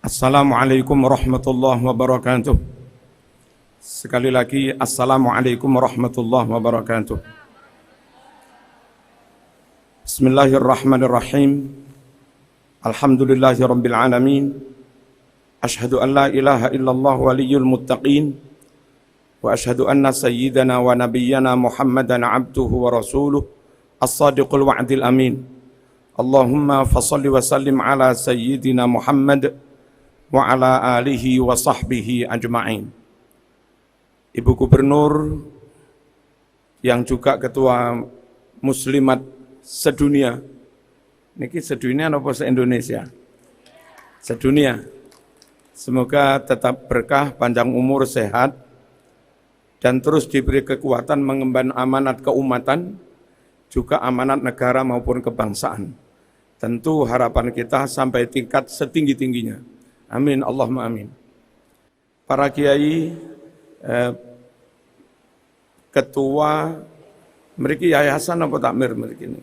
Assalamualaikum warahmatullahi wabarakatuh. Sekali lagi, Assalamualaikum warahmatullahi wabarakatuh. Bismillahirrahmanirrahim. Alhamdulillahi rabbil alamin. Ashhadu an la ilaha illallah waliyul muttaqin. Wa ashhadu anna sayyidana wa nabiyyana Muhammadan abduhu wa rasuluh. As-sadiqul wa'dil amin. Allahumma fasalli wa sallim ala sayyidina Muhammad wa ala alihi wa sahbihi ajma'in. Ibu Gubernur yang juga Ketua Muslimat sedunia, niki sedunia apa se-Indonesia? Sedunia. Semoga tetap berkah, panjang umur, sehat, dan terus diberi kekuatan mengemban amanat keumatan, juga amanat negara maupun kebangsaan. Tentu harapan kita sampai tingkat setinggi-tingginya. Amin, Allahumma amin. Para kiai, ketua, mriki yayasan apa takmir mriki ini?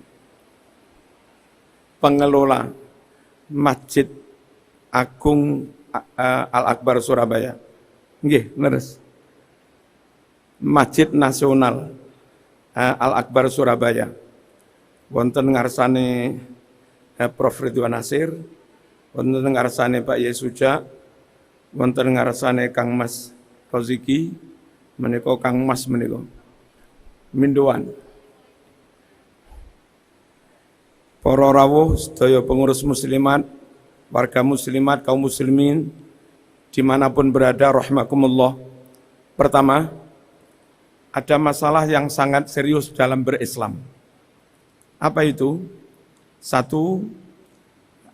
Pengelola Masjid Agung Al-Akbar Surabaya. Nggih, leres. Masjid Nasional Al-Akbar Surabaya. Wonten ngarsane Prof. Ridwan Nasir, wonten ngarsane Pak Yesuja, wonten ngarsane Kang Mas Roziki, menika Kang Mas menika Mindoan. Para rawuh sedaya pengurus muslimat, warga muslimat, kaum muslimin dimanapun berada, rahimakumullah. Pertama, ada masalah yang sangat serius dalam berislam. Apa itu? Satu,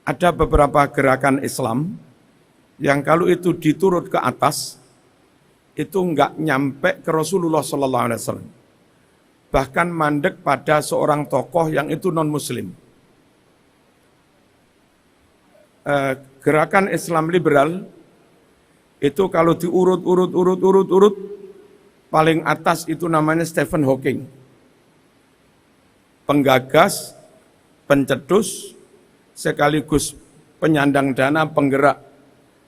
ada beberapa gerakan Islam yang kalau itu diturut ke atas, itu enggak nyampe ke Rasulullah SAW. Bahkan mandek pada seorang tokoh yang itu non-muslim. Gerakan Islam liberal, itu kalau diurut, paling atas itu namanya Stephen Hawking. Penggagas, pencetus, sekaligus penyandang dana penggerak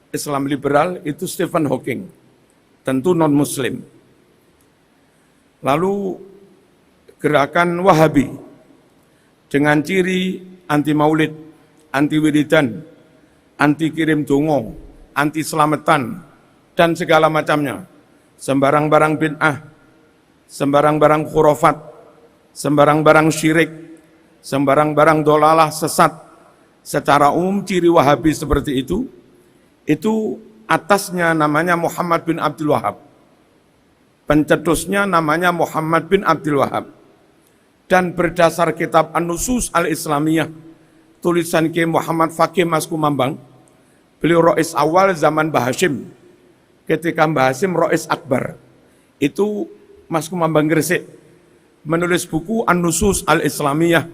Islam liberal itu Stephen Hawking, tentu non-muslim. Lalu gerakan Wahabi dengan ciri anti maulid, anti wiridan, anti kirim dongo, anti selamatan, dan segala macamnya. Sembarang barang bid'ah, sembarang barang khurafat, sembarang barang syirik, sembarang barang dolalah sesat. Secara umum ciri Wahabi seperti itu atasnya namanya Muhammad bin Abdul Wahab. Pencetusnya namanya Muhammad bin Abdul Wahab. Dan berdasar kitab An-Nusus Al-Islamiyah, tulisan Kiai Muhammad Fakih Mas Kumambang, beliau Rois awal zaman Mbah Hashim. Ketika Mbah Hashim Rois Akbar, itu Mas Kumambang Gresik menulis buku An-Nusus Al-Islamiyah.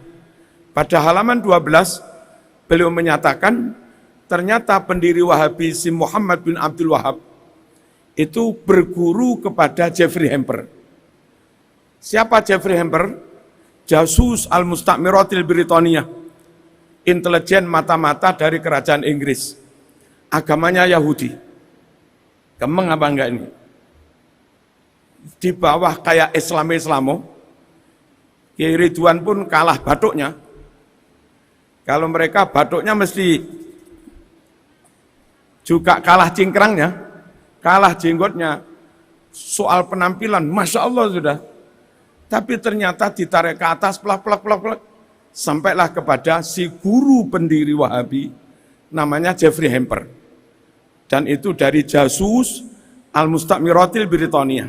Pada halaman 12, beliau menyatakan ternyata pendiri Wahabi si Muhammad bin Abdul Wahab itu berguru kepada Jeffrey Hamper. Siapa Jeffrey Hamper? Jasus al-Mustakmiratil Britania, intelijen mata-mata dari kerajaan Inggris. Agamanya Yahudi. Kemeng apa enggak ini? Di bawah kayak Islamo, Kiai Ridwan pun kalah batuknya. Kalau mereka batuknya mesti juga kalah cingkrangnya, kalah jenggotnya. Soal penampilan, Masya Allah sudah. Tapi ternyata ditarik ke atas, plak, sampailah kepada si guru pendiri Wahabi, namanya Jeffrey Hamper. Dan itu dari Jasus al-Mustakmiratil Britania.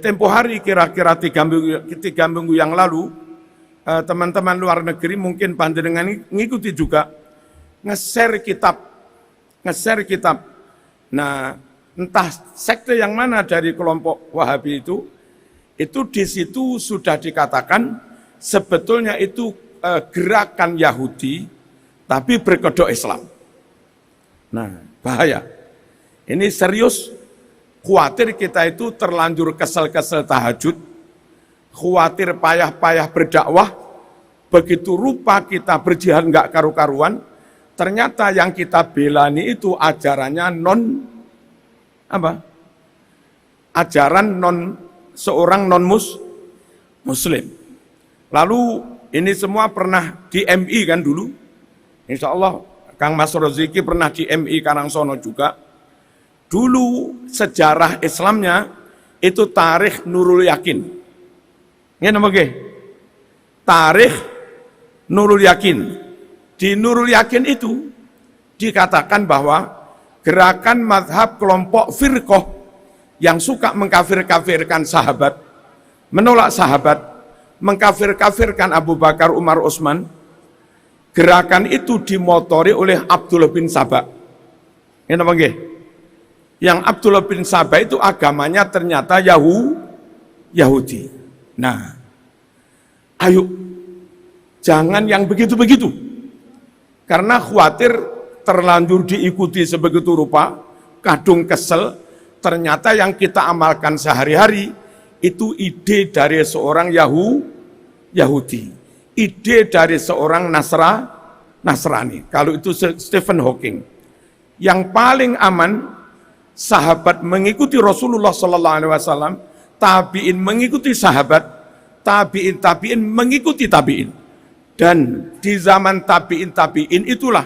Tempo hari kira-kira 3 minggu yang lalu, teman-teman luar negeri mungkin panjenengan ngikuti juga nge-share kitab. Nah, entah sekte yang mana dari kelompok Wahabi itu di situ sudah dikatakan sebetulnya itu gerakan Yahudi tapi berkedok Islam. Nah, bahaya. Ini serius, khawatir kita itu terlanjur kesel-kesel tahajud, khawatir payah-payah berdakwah, begitu rupa kita berjihad enggak karu-karuan, ternyata yang kita belani itu ajarannya ajaran seorang muslim. Lalu ini semua pernah di MI kan dulu. Insya Allah Kang Mas Roziki pernah di MI Karangsono juga. Dulu sejarah Islamnya itu Tarikh Nurul Yakin. Ini nama ke? Tarikh Nurul Yakin. Di Nurul Yakin itu dikatakan bahwa gerakan mazhab kelompok firqoh yang suka mengkafir-kafirkan sahabat, menolak sahabat, mengkafir-kafirkan Abu Bakar, Umar, Utsman, gerakan itu dimotori oleh Abdullah bin Saba. Ini apa nggih? Yang Abdullah bin Saba itu agamanya ternyata Yahudi. Nah, ayo jangan yang begitu-begitu. Karena khawatir terlanjur diikuti sebegitu rupa, kadung kesel, ternyata yang kita amalkan sehari-hari itu ide dari seorang Yahudi, ide dari seorang Nasrani. Kalau itu Stephen Hawking. Yang paling aman, sahabat mengikuti Rasulullah SAW, tabi'in mengikuti sahabat, tabi'in mengikuti tabi'in. Dan di zaman tabi'in itulah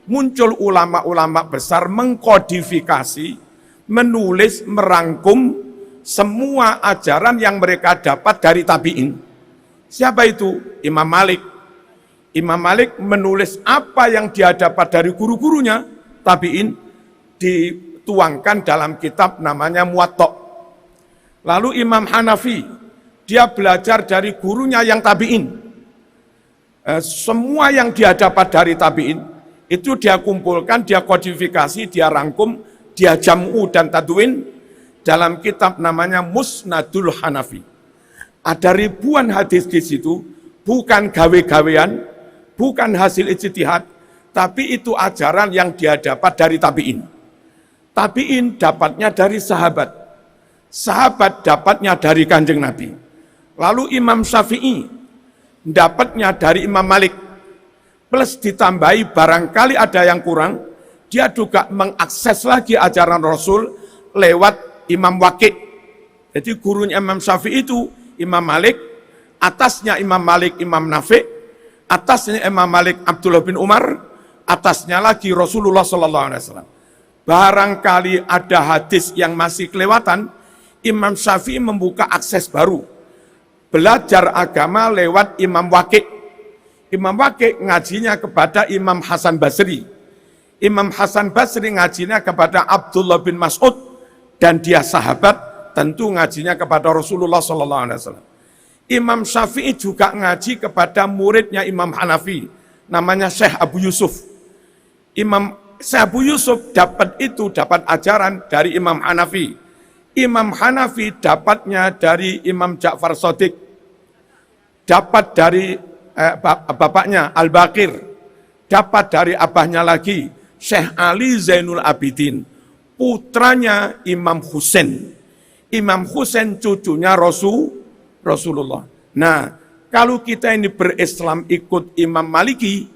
muncul ulama-ulama besar mengkodifikasi, menulis, merangkum semua ajaran yang mereka dapat dari tabi'in. Siapa itu? Imam Malik. Imam Malik menulis apa yang dia dapat dari guru-gurunya, tabi'in, dituangkan dalam kitab namanya Muwatta. Lalu Imam Hanafi, dia belajar dari gurunya yang tabi'in. Semua yang dia dapat dari tabi'in, itu dia kumpulkan, dia kodifikasi, dia rangkum, dia jam'u dan tadwin dalam kitab namanya Musnadul Hanafi. Ada ribuan hadis di situ, bukan gawe-gawean, bukan hasil ijtihad, tapi itu ajaran yang dia dapat dari tabi'in. Tabi'in dapatnya dari sahabat, sahabat dapatnya dari Kanjeng Nabi. Lalu Imam Syafi'i dapatnya dari Imam Malik, plus ditambahi barangkali ada yang kurang, dia juga mengakses lagi ajaran Rasul lewat Imam Waqi'. Jadi gurunya Imam Syafi'i itu Imam Malik, atasnya Imam Malik Imam Nafi', atasnya Imam Malik Abdullah bin Umar, atasnya lagi Rasulullah SAW. Barangkali ada hadis yang masih kelewatan, Imam Syafi'i membuka akses baru. Belajar agama lewat Imam Waqi'. Imam Waqi' ngajinya kepada Imam Hasan Basri. Imam Hasan Basri ngajinya kepada Abdullah bin Mas'ud, dan dia sahabat, tentu ngajinya kepada Rasulullah SAW. Imam Syafi'i juga ngaji kepada muridnya Imam Hanafi, namanya Syekh Abu Yusuf. Imam Syekh Abu Yusuf dapat ajaran dari Imam Hanafi. Imam Hanafi dapatnya dari Imam Ja'far Shadiq, dapat dari bapaknya Al-Baqir, dapat dari abahnya lagi Syekh Ali Zainul Abidin, putranya Imam Husain. Imam Husain cucunya Rasulullah. Nah, kalau kita ini berislam ikut Imam Maliki,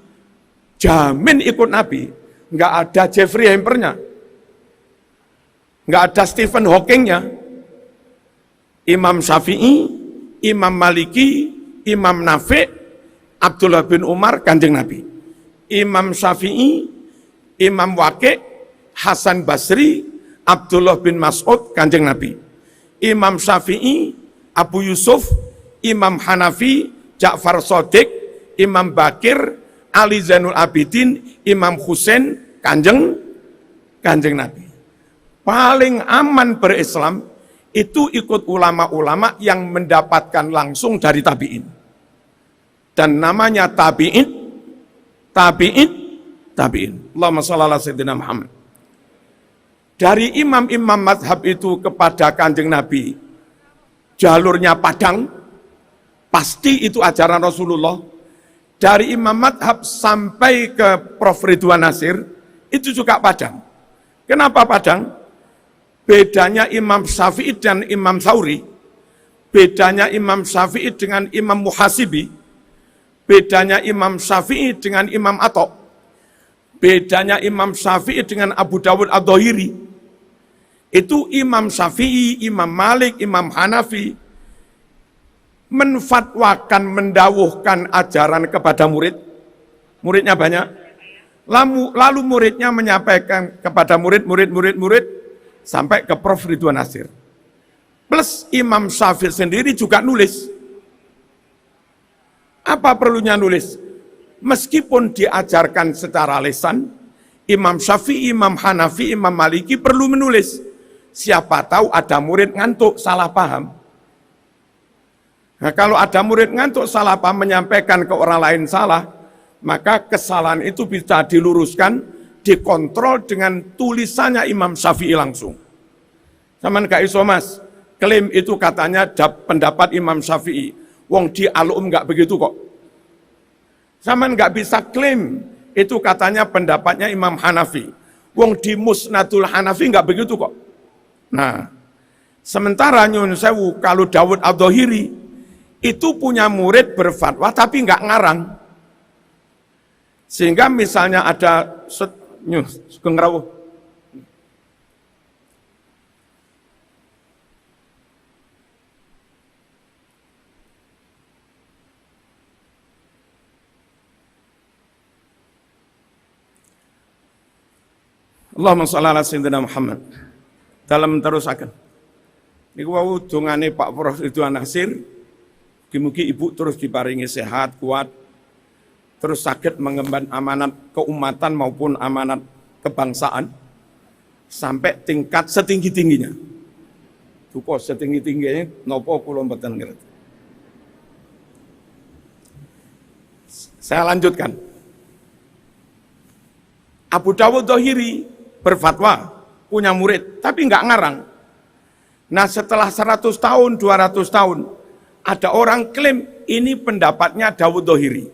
jamin ikut Nabi. Nggak ada Jeffrey Hampernya, nggak ada Stephen Hawkingnya. Imam Syafi'i, Imam Maliki, Imam Nafi', Abdullah bin Umar, Kanjeng Nabi. Imam Syafi'i, Imam Waqi', Hasan Basri, Abdullah bin Mas'ud, Kanjeng Nabi. Imam Syafi'i, Abu Yusuf, Imam Hanafi, Ja'far Shadiq, Imam Bakir, Ali Zainul Abidin, Imam Husain, Kanjeng Nabi. Paling aman berislam itu ikut ulama-ulama yang mendapatkan langsung dari tabi'in. Dan namanya tabi'in. Allahumma shalli ala sayyidina Muhammad. Dari imam-imam mazhab itu kepada Kanjeng Nabi, jalurnya padang, pasti itu ajaran Rasulullah. Dari imam mazhab sampai ke Prof. Ridwan Nasir, itu juga padang. Kenapa padang? Bedanya Imam Syafi'i dan Imam Tsauri, bedanya Imam Syafi'i dengan Imam Muhasibi, bedanya Imam Syafi'i dengan Imam Atok. Bedanya Imam Syafi'i dengan Abu Dawud Ad-Dhahiri, itu Imam Syafi'i, Imam Malik, Imam Hanafi menfatwakan, mendawuhkan ajaran kepada murid. Muridnya banyak. Lalu muridnya menyampaikan kepada murid sampai ke Prof. Ridwan Nasir. Plus Imam Syafi'i sendiri juga nulis. Apa perlunya nulis? Meskipun diajarkan secara lisan, Imam Syafi'i, Imam Hanafi, Imam Maliki perlu menulis. Siapa tahu ada murid ngantuk, salah paham. Nah, kalau ada murid ngantuk, salah paham, menyampaikan ke orang lain salah, maka kesalahan itu bisa diluruskan, dikontrol dengan tulisannya Imam Syafi'i langsung. Saman gak iso mas, klaim itu katanya pendapat Imam Syafi'i. Wong di Al-Um gak begitu kok. Saman gak bisa klaim itu katanya pendapatnya Imam Hanafi. Wong di Musnadul Hanafi gak begitu kok. Nah, sementara Nyun Sewu kalau Dawud Ad-Dhahiri itu punya murid berfatwa tapi gak ngarang. Sehingga misalnya ada Sugeng Rawuh, Allahumma sholli ala sayyidina Muhammad. Dalam terusaken. Niku wau dongane Pak Prof. Ridwan Nasir, mugi-mugi Ibu terus diparingi sehat, kuat, terus sakit mengemban amanat keumatan maupun amanat kebangsaan sampai tingkat setinggi-tingginya. Duka setinggi-tingginya nopo kula mboten ngerti. Saya lanjutkan. Abu Dawud Dhahiri berfatwa, punya murid, tapi nggak ngarang. Nah setelah 100 tahun, 200 tahun, ada orang klaim ini pendapatnya Dawud Dhahiri.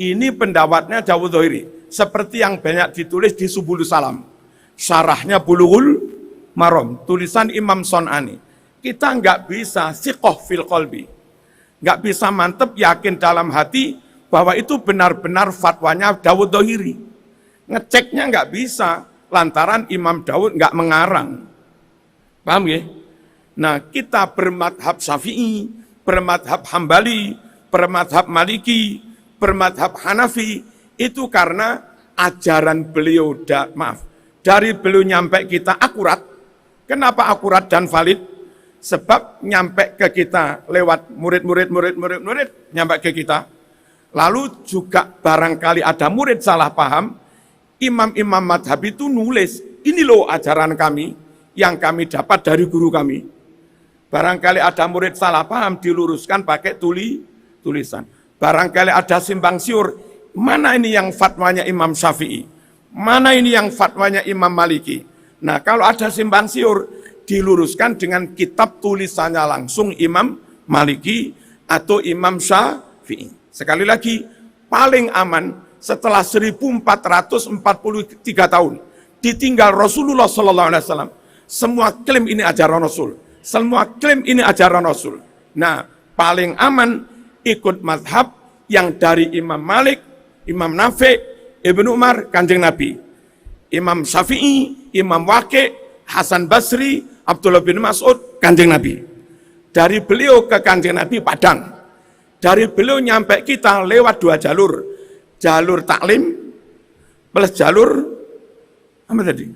Ini pendapatnya Dawud Dhahiri. Seperti yang banyak ditulis di Subulus Salam. Syarahnya Bulughul Maram, tulisan Imam Son'ani. Kita nggak bisa siqoh fil qalbi. Nggak bisa mantep yakin dalam hati bahwa itu benar-benar fatwanya Dawud Dhahiri. Ngeceknya nggak bisa, lantaran Imam Dawud nggak mengarang. Paham ya? Nah kita bermadhab Syafi'i, bermadhab Hambali, bermadhab Maliki, bermadhab Hanafi, itu karena ajaran beliau, dari beliau nyampe kita akurat. Kenapa akurat dan valid? Sebab nyampe ke kita lewat murid, nyampe ke kita. Lalu juga barangkali ada murid salah paham, imam-imam madhab itu nulis, ini loh ajaran kami, yang kami dapat dari guru kami. Barangkali ada murid salah paham, diluruskan pakai tulisan. Barangkali ada simpang siur, mana ini yang fatwanya Imam Syafi'i, mana ini yang fatwanya Imam Maliki. Nah kalau ada simpang siur, diluruskan dengan kitab tulisannya langsung Imam Maliki atau Imam Syafi'i. Sekali lagi, paling aman setelah 1443 tahun ditinggal Rasulullah SAW. Semua klaim ini ajaran Rasul. Semua klaim ini ajaran Rasul. Nah, paling aman ikut mazhab yang dari Imam Malik, Imam Nafi', Ibnu Umar, Kanjeng Nabi. Imam Syafi'i, Imam Waqi', Hasan Basri, Abdullah bin Mas'ud, Kanjeng Nabi. Dari beliau ke Kanjeng Nabi Padang. Dari beliau nyampe kita lewat 2 jalur. Jalur taklim plus jalur apa tadi?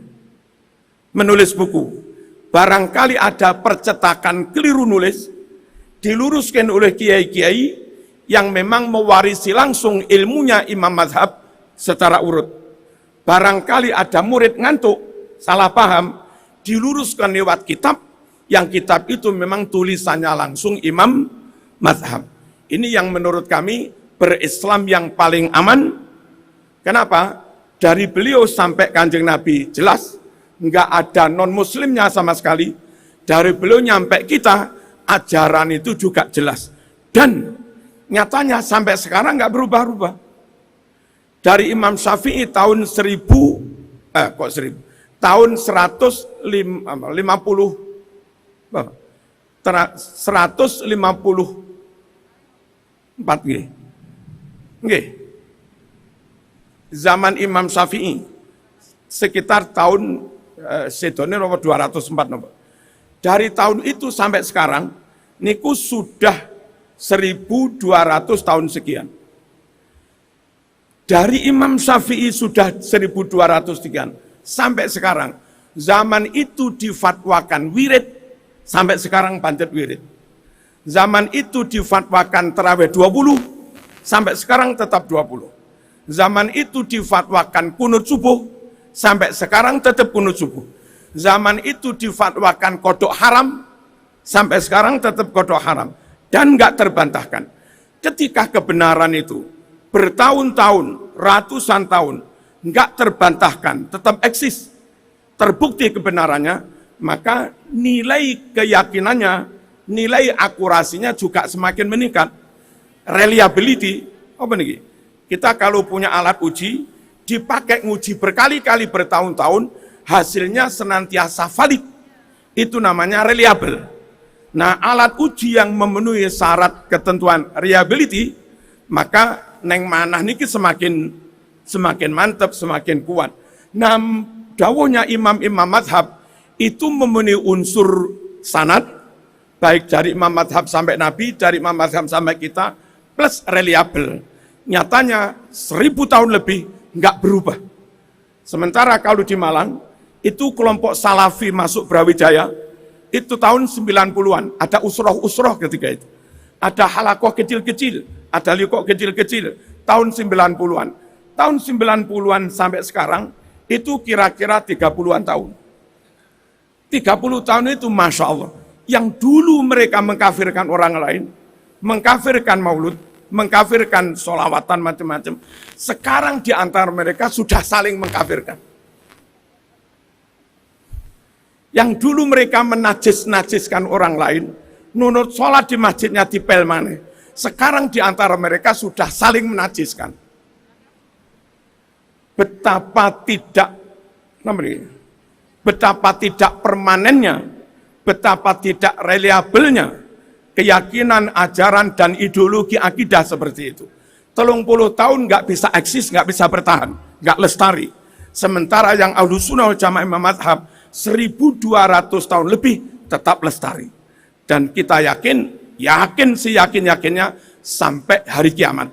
Menulis buku. Barangkali ada percetakan keliru nulis, diluruskan oleh kiai-kiai yang memang mewarisi langsung ilmunya imam mazhab secara urut. Barangkali ada murid ngantuk, salah paham, diluruskan lewat kitab, yang kitab itu memang tulisannya langsung imam mazhab. Ini yang menurut kami berislam yang paling aman. Kenapa? Dari beliau sampai Kanjeng Nabi jelas, nggak ada non muslimnya sama sekali. Dari beliau nyampe kita, ajaran itu juga jelas. Dan nyatanya sampai sekarang nggak berubah-ubah. Dari Imam Syafi'i tahun 154 Nggih. zaman Imam Syafi'i sekitar tahun sedone nomor 204 nomor. Dari tahun itu sampai sekarang niku sudah 1200 tahun sekian. Dari Imam Syafi'i sudah 1200 sekian sampai sekarang. Zaman itu difatwakan wirid sampai sekarang pancet wirid. Zaman itu difatwakan tarawih 20 sampai sekarang tetap 20. Zaman itu difatwakan kunut subuh, sampai sekarang tetap kunut subuh. Zaman itu difatwakan kodok haram, sampai sekarang tetap kodok haram. Dan nggak terbantahkan. Ketika kebenaran itu bertahun-tahun, ratusan tahun, nggak terbantahkan, tetap eksis, terbukti kebenarannya, maka nilai keyakinannya, nilai akurasinya juga semakin meningkat. Reliability, apa nih? Kita kalau punya alat uji, dipakai nguji berkali-kali bertahun-tahun, hasilnya senantiasa valid. Itu namanya reliable. Nah, alat uji yang memenuhi syarat ketentuan reliability, maka neng manah niki semakin mantap, semakin kuat. Nah, dawuhnya imam-imam madhab itu memenuhi unsur sanad, baik dari imam madhab sampai Nabi, dari imam madhab sampai kita, plus reliable. Nyatanya 1000 tahun lebih nggak berubah. Sementara kalau di Malang, itu kelompok Salafi masuk Brawijaya, itu tahun 90-an, ada usroh-usroh ketika itu. Ada halakoh kecil-kecil, ada likok kecil-kecil, tahun 90-an. Tahun 90-an sampai sekarang, itu kira-kira 30-an tahun. 30 tahun itu Masya Allah. Yang dulu mereka mengkafirkan orang lain, mengkafirkan maulud, mengkafirkan sholawatan macam-macam. Sekarang di antara mereka sudah saling mengkafirkan. Yang dulu mereka menajis-najiskan orang lain, nunut sholat di masjidnya di pelmane. Sekarang di antara mereka sudah saling menajiskan. Betapa tidak permanennya, betapa tidak reliabelnya keyakinan, ajaran, dan ideologi akidah seperti itu. 30 tahun nggak bisa eksis, nggak bisa bertahan, nggak lestari. Sementara yang Ahlussunnah wal Jamaah Imam Madhab 1200 tahun lebih tetap lestari. Dan kita yakin seyakin-yakinnya sampai hari kiamat.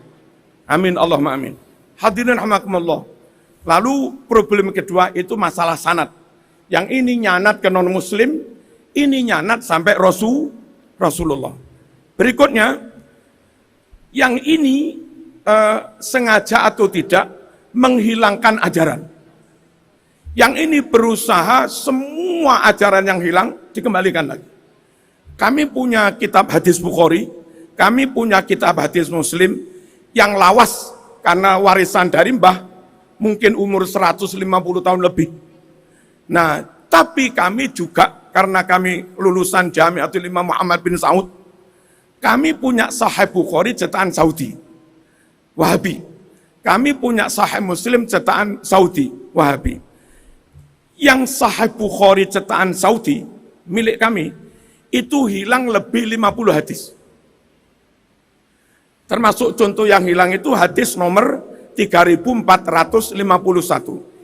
Amin Allahumma amin. Hadirin rahimakumullah. Lalu problem kedua itu masalah sanad. Yang ini nyanat ke non-muslim, ini nyanat sampai Rasulullah. Berikutnya, yang ini sengaja atau tidak menghilangkan ajaran. Yang ini berusaha semua ajaran yang hilang dikembalikan lagi. Kami punya kitab hadis Bukhari, kami punya kitab hadis Muslim yang lawas karena warisan dari mbah, mungkin umur 150 tahun lebih. Nah, tapi kami juga karena kami lulusan Jamiatul Imam Muhammad bin Saud, kami punya Sahih Bukhari cetakan Saudi, Wahabi. Kami punya Sahih Muslim cetakan Saudi, Wahabi. Yang Sahih Bukhari cetakan Saudi, milik kami, itu hilang lebih 50 hadis. Termasuk contoh yang hilang itu hadis nomor 3451.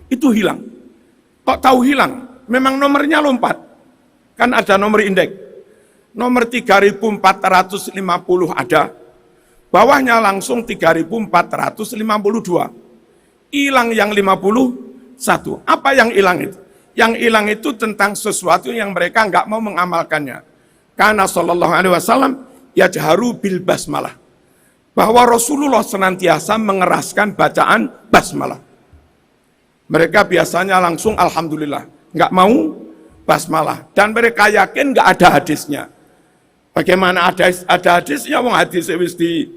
Itu hilang. Kok tahu hilang? Memang nomornya lompat. Kan ada nomor indeks. Nomor 3450 ada. Bawahnya langsung 3452. Hilang yang 51. Apa yang hilang itu? Yang hilang itu tentang sesuatu yang mereka nggak mau mengamalkannya. Karena sallallahu alaihi wasallam yajharu bil basmalah. Bahwa Rasulullah senantiasa mengeraskan bacaan basmalah. Mereka biasanya langsung alhamdulillah, nggak mau basmalah. Dan mereka yakin nggak ada hadisnya. Bagaimana ada hadisnya? Wong hadisnya wis di.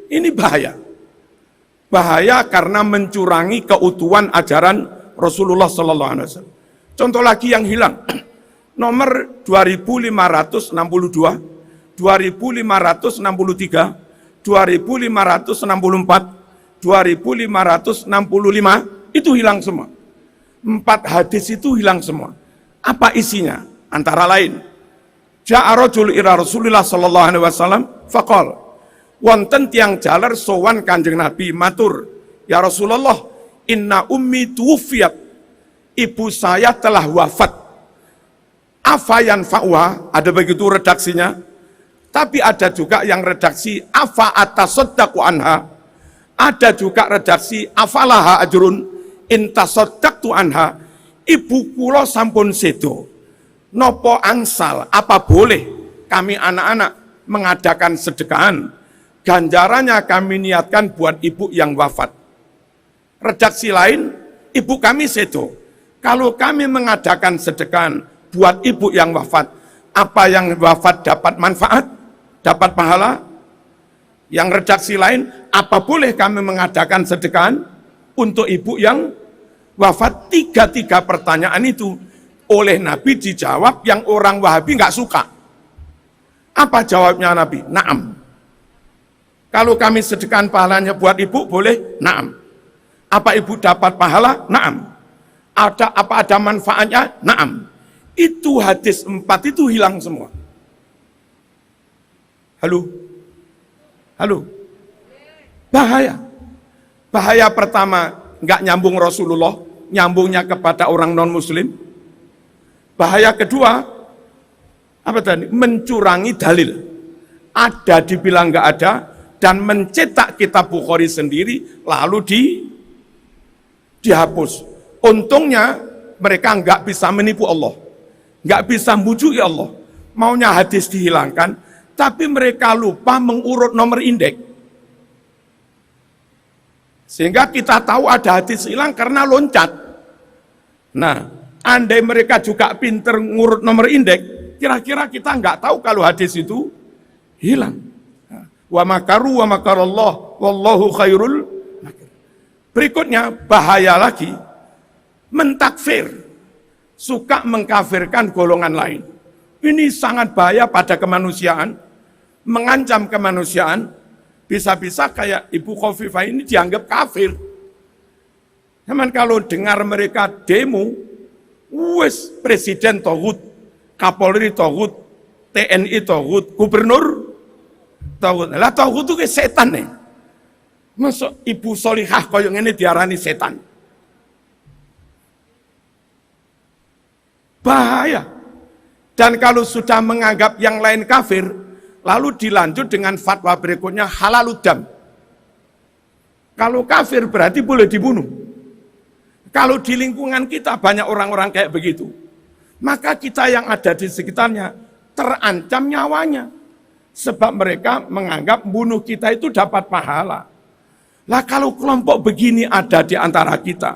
Ini bahaya. Bahaya karena mencurangi keutuhan ajaran Rasulullah sallallahu alaihi wasallam. Contoh lagi yang hilang. Nomor 2562, 2563, 2564, 2565 itu hilang semua. 4 hadis itu hilang semua. Apa isinya? Antara lain, ja'a rajul ila Rasulillah sallallahu alaihi wasallam faqala wonten tiang jaler sowan Kanjeng Nabi matur, "Ya Rasulullah, inna ummi tuwfiyat." Ibu saya telah wafat. Afayan fa'wa, ada begitu redaksinya. Tapi ada juga yang redaksi afa atasaddaqu anha. Ada juga redaksi afalaha ajrun intasaddaqtu anha. Ibu kula sampun sedo. Nopo angsal, apa boleh kami anak-anak mengadakan sedekahan? Ganjarannya kami niatkan buat ibu yang wafat. Redaksi lain, ibu kami sedo. Kalau kami mengadakan sedekahan buat ibu yang wafat, apa yang wafat dapat manfaat, dapat pahala? Yang redaksi lain, apa boleh kami mengadakan sedekahan untuk ibu yang wafat? Tiga pertanyaan itu oleh Nabi dijawab yang orang Wahabi nggak suka. Apa jawabnya Nabi? Naam. Kalau kami sedekahan pahalanya buat ibu, boleh? Naam. Apa ibu dapat pahala? Naam. Apa ada manfaatnya? Naam. Itu hadis 4 itu hilang semua. Halo. Bahaya. Bahaya pertama, nggak nyambung Rasulullah, nyambungnya kepada orang non-muslim. Bahaya kedua, apa tadi? Mencurangi dalil. Ada dibilang nggak ada, dan mencetak kitab Bukhari sendiri, lalu dihapus. Untungnya mereka nggak bisa menipu Allah, nggak bisa membujuki Allah. Maunya hadis dihilangkan, tapi mereka lupa mengurut nomor indeks. Sehingga kita tahu ada hadis hilang karena loncat. Nah, andai mereka juga pinter ngurut nomor indeks, kira-kira kita nggak tahu kalau hadis itu hilang. Wa makaru wa makarallah, wallahu khairul makir. Berikutnya, bahaya lagi, mentakfir, suka mengkafirkan golongan lain. Ini sangat bahaya pada kemanusiaan, mengancam kemanusiaan. Bisa-bisa kayak Ibu Khofifah ini dianggap kafir. Cuman kalau dengar mereka demo, wes presiden tohut, kapolri tohut, TNI tohut, gubernur tohut. Lah tohut itu kayak setan nih. Masuk Ibu Solihah koyong ini diarani setan. Bahaya. Dan kalau sudah menganggap yang lain kafir, lalu dilanjut dengan fatwa berikutnya halaludam. Kalau kafir berarti boleh dibunuh. Kalau di lingkungan kita banyak orang-orang kayak begitu, maka kita yang ada di sekitarnya terancam nyawanya. Sebab mereka menganggap bunuh kita itu dapat pahala. Lah kalau kelompok begini ada di antara kita,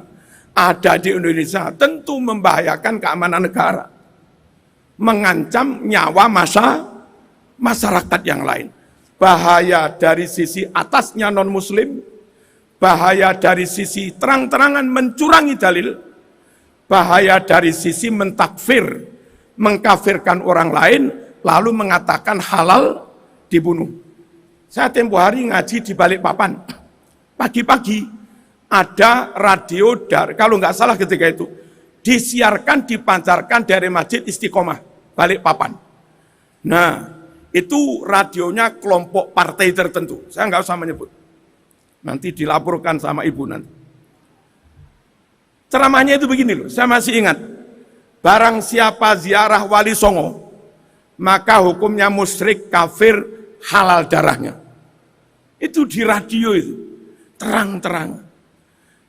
ada di Indonesia, tentu membahayakan keamanan negara, mengancam nyawa masyarakat yang lain. Bahaya dari sisi atasnya non-muslim, bahaya dari sisi terang-terangan mencurangi dalil, bahaya dari sisi mentakfir, mengkafirkan orang lain, lalu mengatakan halal dibunuh. Saya tempo hari ngaji di Balikpapan, pagi-pagi, ada radio kalau nggak salah ketika itu disiarkan, dipancarkan dari Masjid Istiqomah Balikpapan. Nah, itu radionya kelompok partai tertentu. Saya nggak usah menyebut. Nanti dilaporkan sama ibu nanti. Ceramahnya itu begini loh, saya masih ingat. Barang siapa ziarah Wali Songo, maka hukumnya musyrik, kafir, halal darahnya. Itu di radio itu, terang-terang.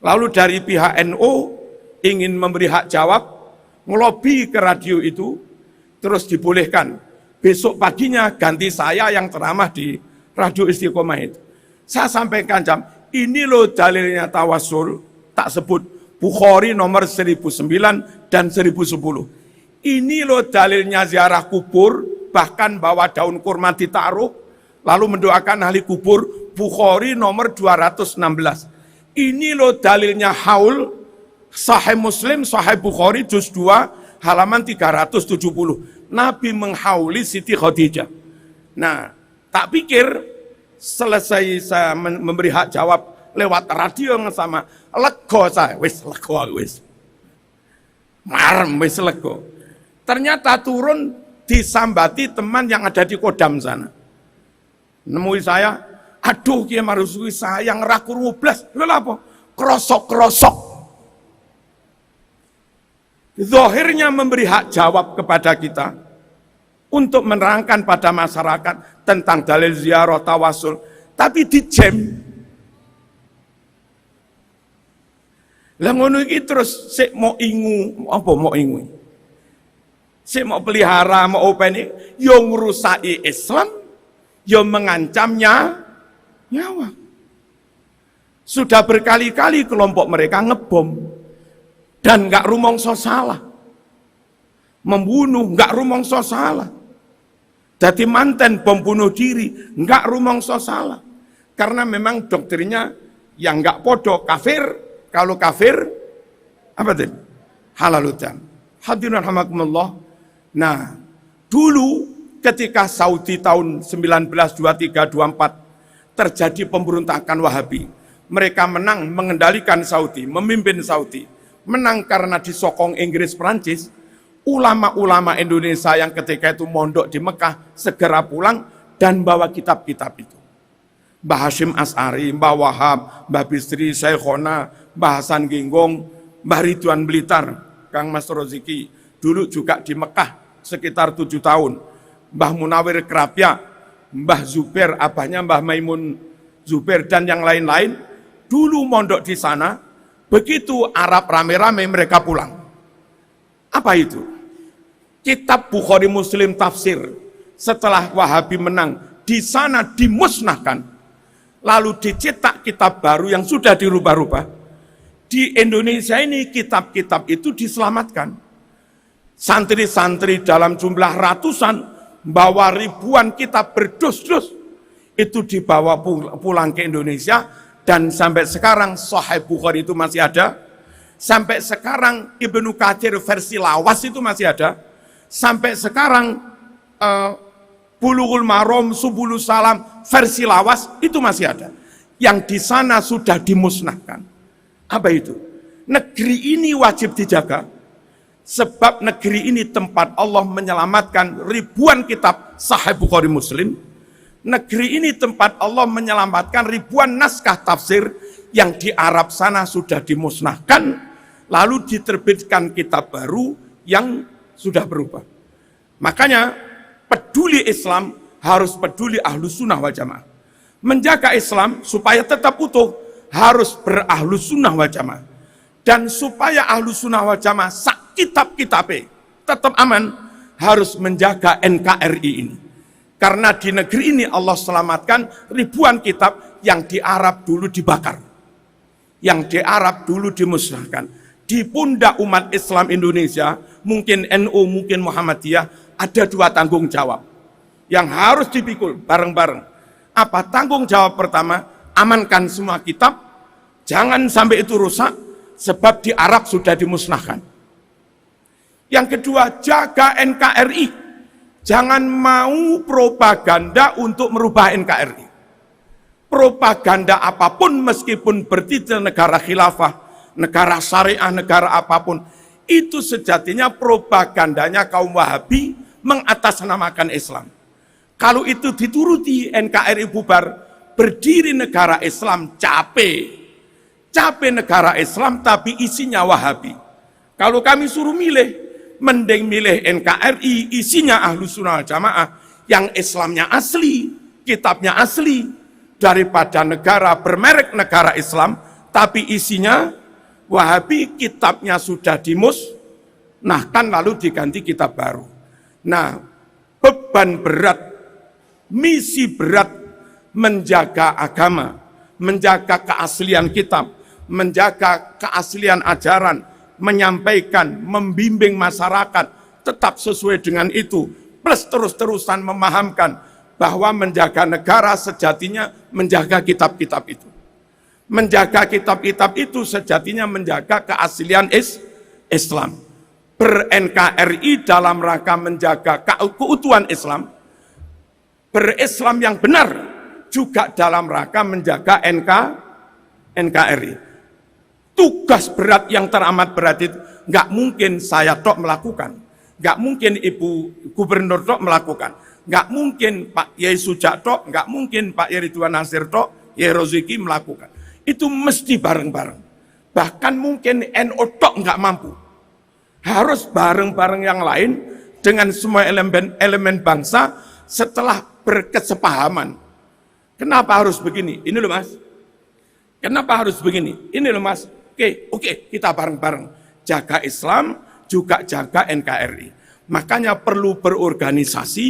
Lalu dari pihak NU ingin memberi hak jawab, ngelobi ke radio itu, terus dibolehkan. Besok paginya ganti saya yang ceramah di Radio Istiqomah itu. Saya sampaikan ini loh dalilnya tawasul, tak sebut Bukhari nomor 1009 dan 1010. Ini loh dalilnya ziarah kubur, bahkan bawa daun kurma ditaruh, lalu mendoakan ahli kubur, Bukhari nomor 216. Ini loh dalilnya haul, Sahih Muslim, Sahih Bukhari, juz 2, halaman 370. Nabi menghauli Siti Khadijah. Nah, tak pikir selesai saya memberi hak jawab lewat radio yang sama, lego saya, wis. Marem, wis lego. Ternyata turun disambati teman yang ada di Kodam sana. Nemui saya, Aduh Kiai Marzuki sayang ra krungu blas. Lha apa? Krosok-krosok. Zahirnya memberi hak jawab kepada kita untuk menerangkan pada masyarakat tentang dalil ziarah tawasul, tapi dijem. Lah ngono iki terus sik mau ingu, apa mau ingu? Sik mau pelihara, mau openi, yo ngrusaki Islam, yo mengancamnya nyawa. Sudah berkali-kali kelompok mereka ngebom dan nggak rumongso salah, membunuh nggak rumongso salah, jadi manten bom bunuh diri nggak rumongso salah, karena memang doktrinnya yang nggak podo kafir, kalau kafir apa tadi halaludan. Hadirin rahimakumullah. Nah, dulu ketika Saudi tahun 1923-24 terjadi pemberontakan Wahabi, mereka menang mengendalikan Saudi, memimpin Saudi. Menang karena disokong Inggris Perancis. Ulama-ulama Indonesia yang ketika itu mondok di Mekah segera pulang dan bawa kitab-kitab itu. Mbah Hashim As'ari, Mbah Wahab, Mbah Bisri, Syekhona, Mbah Hasan Ginggong, Mbah Ridwan Blitar, Kang Mas Roziki, dulu juga di Mekah sekitar 7 tahun. Mbah Munawir Kerapia, Mbah Zubair, abahnya Mbah Maimun Zubair dan yang lain-lain, dulu mondok di sana. Begitu Arab rame-rame mereka pulang. Apa itu? Kitab Bukhari Muslim tafsir setelah Wahabi menang di sana dimusnahkan. Lalu dicetak kitab baru yang sudah dirubah-rubah. Di Indonesia ini kitab-kitab itu diselamatkan. Santri-santri dalam jumlah ratusan bawa ribuan kitab berdus-dus itu dibawa pulang ke Indonesia. Dan sampai sekarang Sahih Bukhari itu masih ada. Sampai sekarang Ibnu Katsir versi lawas itu masih ada. Sampai sekarang Bulughul Maram, Subulus Salam versi lawas itu masih ada. Yang di sana sudah dimusnahkan. Apa itu? Negeri ini wajib dijaga. Sebab negeri ini tempat Allah menyelamatkan ribuan kitab Sahih Bukhari Muslim. Negeri ini tempat Allah menyelamatkan ribuan naskah tafsir yang di Arab sana sudah dimusnahkan, lalu diterbitkan kitab baru yang sudah berubah. Makanya peduli Islam harus peduli Ahlus Sunnah wal Jamaah. Menjaga Islam supaya tetap utuh harus berahlus sunnah wal Jamaah. Dan supaya Ahlus Sunnah wal Jamaah sak kitab-kitabnya tetap aman, harus menjaga NKRI ini. Karena di negeri ini Allah selamatkan ribuan kitab yang di Arab dulu dibakar. Yang di Arab dulu dimusnahkan. Di pundak umat Islam Indonesia, mungkin NU, mungkin Muhammadiyah, ada 2 tanggung jawab. Yang harus dipikul bareng-bareng. Apa tanggung jawab pertama? Amankan semua kitab, jangan sampai itu rusak, sebab di Arab sudah dimusnahkan. Yang kedua, jaga NKRI. Jangan mau propaganda untuk merubah NKRI. Propaganda apapun meskipun bertitel negara khilafah, negara syariah, negara apapun, itu sejatinya propagandanya kaum Wahabi mengatasnamakan Islam. Kalau itu dituruti NKRI bubar, berdiri negara Islam capek negara Islam tapi isinya Wahabi. Kalau kami suruh milih, mending milih NKRI, isinya Ahlus Sunnah wal Jamaah, yang Islamnya asli, kitabnya asli, daripada negara bermerek negara Islam, tapi isinya Wahabi, kitabnya sudah dimusnahkan lalu diganti kitab baru. Nah, beban berat, misi berat menjaga agama, menjaga keaslian kitab, menjaga keaslian ajaran, menyampaikan, membimbing masyarakat tetap sesuai dengan itu, plus terus-terusan memahamkan bahwa menjaga negara sejatinya menjaga kitab-kitab itu. Menjaga kitab-kitab itu sejatinya menjaga keaslian Islam. Ber-NKRI dalam rangka menjaga keutuhan Islam, berislam yang benar juga dalam rangka menjaga NKRI. Tugas berat yang teramat berat itu nggak mungkin saya tok melakukan, nggak mungkin Ibu Gubernur tok melakukan, Nggak mungkin Pak Yai Sujakto, nggak mungkin Pak Yai Ridwan Nasir tok, Yai Roziki melakukan. Itu mesti bareng-bareng. Bahkan mungkin NU tok nggak mampu. Harus bareng-bareng yang lain dengan semua elemen bangsa setelah berkesepahaman. Kenapa harus begini? Ini loh Mas. Kenapa harus begini? Ini loh Mas. Oke, kita bareng-bareng. Jaga Islam, juga jaga NKRI. Makanya perlu berorganisasi,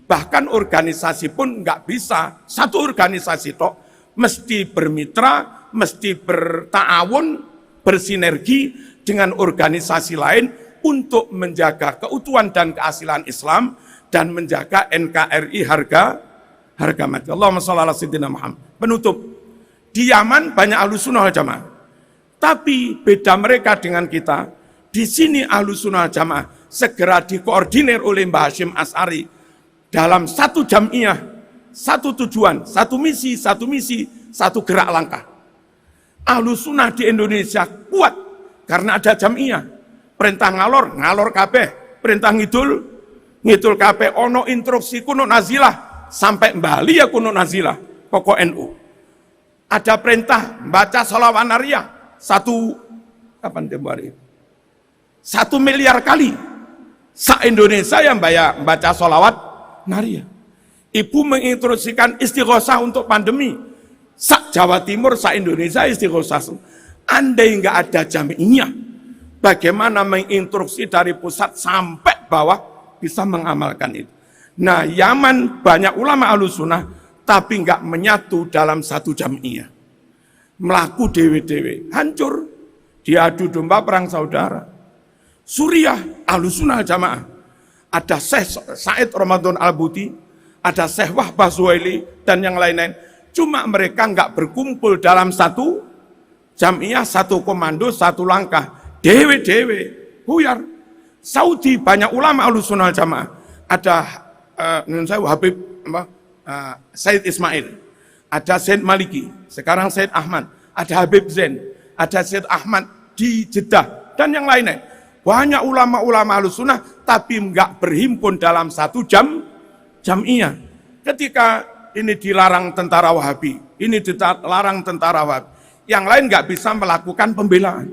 bahkan organisasi pun nggak bisa. Satu organisasi tok, mesti bermitra, mesti berta'awun, bersinergi dengan organisasi lain untuk menjaga keutuhan dan keasilan Islam dan menjaga NKRI harga mati. Allahumma shalli ala sayyidina Muhammad. Penutup, di Yaman banyak Ahlussunnah wal Jamaah. Tapi beda mereka dengan kita, di sini Ahlussunnah wal Jamaah segera dikoordinir oleh Mbah Hasyim Asy'ari dalam satu jamiah, satu tujuan, satu misi, satu gerak langkah. Ahlussunnah di Indonesia kuat karena ada jamiah. Perintah ngalor kabeh, perintah ngidul kabeh, ono instruksi kuno nazilah sampai Bali ya kuno nazilah pokok NU. Ada perintah baca sholawat nariyah 1 miliar kali. Se-Indonesia yang baca sholawat nariyah. Ibu menginstruksikan istighosah untuk pandemi. Jawa Timur, Indonesia istighosah. Andai nggak ada jamiah, bagaimana menginstruksi dari pusat sampai bawah bisa mengamalkan itu. Nah, Yaman banyak ulama Ahlussunnah, tapi nggak menyatu dalam satu jamiah. Melaku dewe-dewe, hancur. Diadu domba perang saudara. Suriah, Ahlussunnah Jamaah. Ada Syekh Said Ramadan Al-Buti, ada Syekh Wahbah Zuhaili, dan yang lain-lain. Cuma mereka nggak berkumpul dalam satu jamiah, satu komando, satu langkah. Dewe-dewe, buyar. Saudi banyak ulama Ahlussunnah Jamaah. Ada Habib Said Ismail, ada Said Maliki, sekarang Said Ahmad, ada Habib Zain, ada Said Ahmad di Jeddah, dan yang lainnya. Banyak ulama-ulama Ahlussunnah, tapi enggak berhimpun dalam satu jamiah. Ketika ini dilarang tentara Wahabi, ini dilarang tentara Wahabi, yang lain enggak bisa melakukan pembelaan.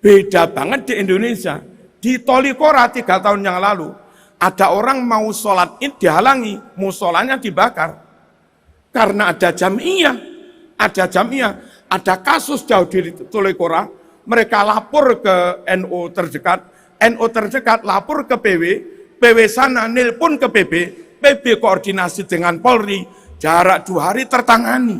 Beda banget di Indonesia. Di Tolikora 3 tahun yang lalu, ada orang mau sholat id dihalangi, musolanya dibakar. Karena ada jamiah, ada kasus jauh di Tolikora, mereka lapor ke NU terdekat lapor ke PW sana nelpon ke PB koordinasi dengan Polri, jarak 2 hari tertangani.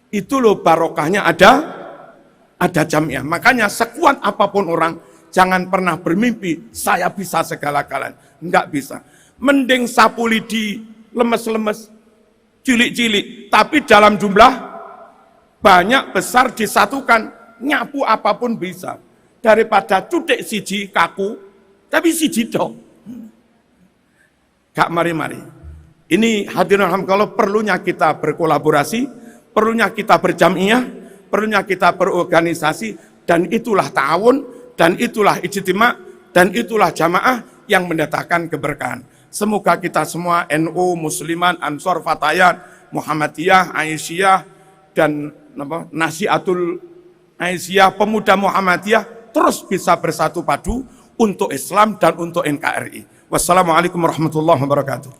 Itu loh barokahnya ada jamiah. Makanya sekuat apapun orang, jangan pernah bermimpi, saya bisa segala-galanya. Enggak bisa. Mending sapu lidi, lemes-lemes, cilik-cilik, tapi dalam jumlah banyak, besar, disatukan, nyapu apapun bisa. Daripada cudek siji kaku, tapi siji dok. Gak mari-mari. Ini hadirin alhamdulillah, perlunya kita berkolaborasi, perlunya kita berjamiah, perlunya kita berorganisasi, dan itulah ta'awun, dan itulah ijtima', dan itulah jamaah yang mendatangkan keberkahan. Semoga kita semua NU, Musliman, Ansor, Fatayat, Muhammadiyah, Aisyah, dan Nasihatul Aisyah, Pemuda Muhammadiyah terus bisa bersatu padu untuk Islam dan untuk NKRI. Wassalamualaikum warahmatullahi wabarakatuh.